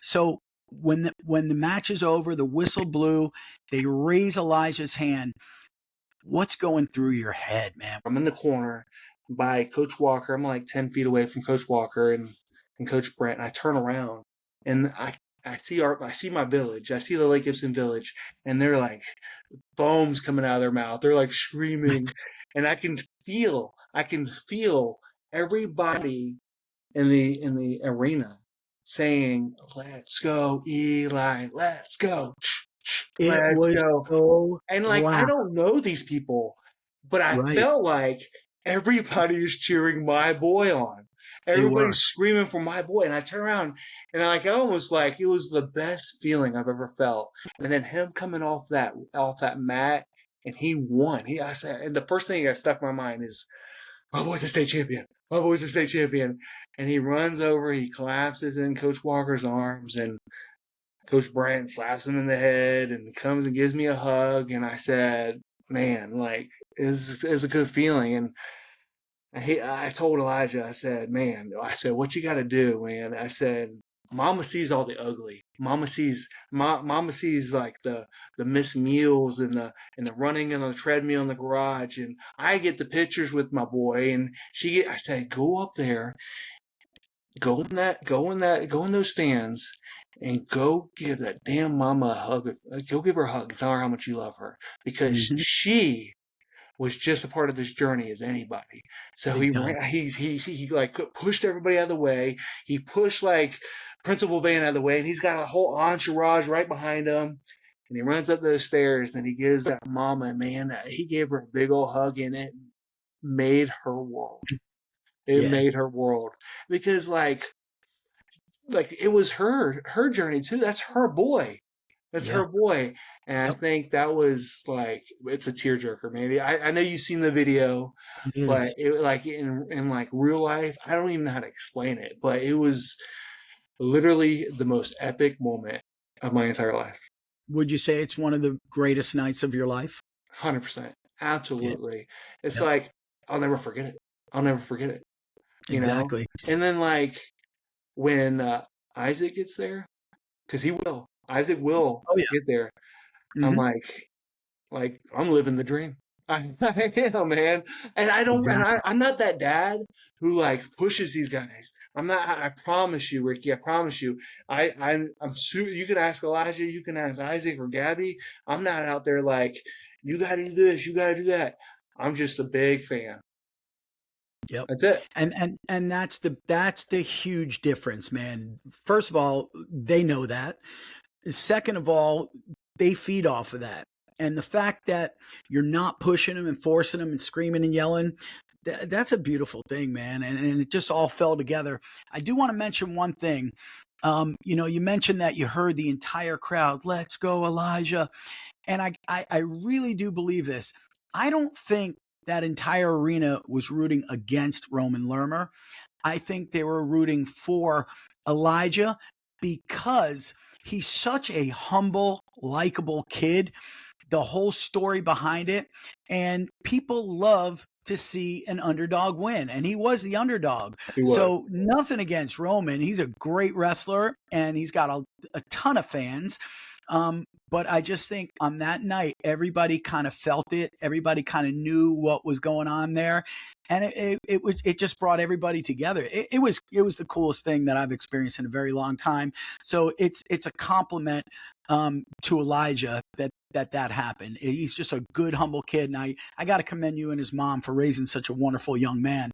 So when the match is over, the whistle blew, they raise Elijah's hand. What's going through your head, man? I'm in the corner by Coach Walker. I'm like 10 feet away from Coach Walker and Coach Brent. And I turn around and I see my village. I see the Lake Gibson village, and they're like foams coming out of their mouth. They're like screaming, and I can feel everybody in the arena saying, "Let's go, Eli! Let's go! It Let's was go!" so And like, I loud, don't know these people, but I right? felt like everybody is cheering my boy on. They were. Everybody's screaming for my boy. And I turn around and I almost like it was the best feeling I've ever felt. And then him coming off that mat and he won. I said, and the first thing that stuck in my mind is, my boy's a state champion. My boy's a state champion. And he runs over, he collapses in Coach Walker's arms, and Coach Brant slaps him in the head and comes and gives me a hug. And I said, man, like, it's a good feeling. And I told Elijah, I said, man, what you got to do, man? I said, Mama sees all the ugly. Mama sees like the missed meals and the running on the treadmill in the garage. And I get the pictures with my boy, and I said, go up there, go in those stands, and go give that damn mama a hug. Go give her a hug and tell her how much you love her, because Mhm. she was just a part of this journey as anybody. So Big time. he like pushed everybody out of the way. He pushed like Principal Van out of the way, and he's got a whole entourage right behind him. And he runs up those stairs and he gives that mama, man, he gave her a big old hug, and it made her world. It Yeah. made her world, because like it was her journey too. That's her boy. That's Yeah. her boy. And I Yep. think that was like, it's a tearjerker, maybe. I know you've seen the video, It but is. it like in like real life, I don't even know how to explain it, but it was literally the most epic moment of my entire life. Would you say it's one of the greatest nights of your life? 100%. Yeah. Absolutely. It's Yep. like, I'll never forget it. I'll never forget it, you know? Exactly. And then like when Isaac gets there, because Isaac will Oh yeah. get there. I'm Hmm. like I'm living the dream. I am, man. And I don't, and Exactly. I'm not that dad who like pushes these guys. I'm not. I promise you, Ricky. I promise you. You can ask Elijah. You can ask Isaac or Gabby. I'm not out there like, you got to do this. You got to do that. I'm just a big fan. Yep. That's it. And that's the huge difference, man. First of all, they know that. Second of all, they feed off of that. And the fact that you're not pushing them and forcing them and screaming and yelling, that's a beautiful thing, man. And it just all fell together. I do want to mention one thing. You mentioned that you heard the entire crowd, let's go, Elijah. And I really do believe this. I don't think that entire arena was rooting against Roman Lermer. I think they were rooting for Elijah because he's such a humble, likable kid, the whole story behind it. And people love to see an underdog win. And he was the underdog. He was. So nothing against Roman. He's a great wrestler and he's got a ton of fans. But I just think on that night, everybody kind of felt it. Everybody kind of knew what was going on there, and it just brought everybody together. It was the coolest thing that I've experienced in a very long time. So it's a compliment to Elijah that happened. He's just a good, humble kid, and I got to commend you and his mom for raising such a wonderful young man.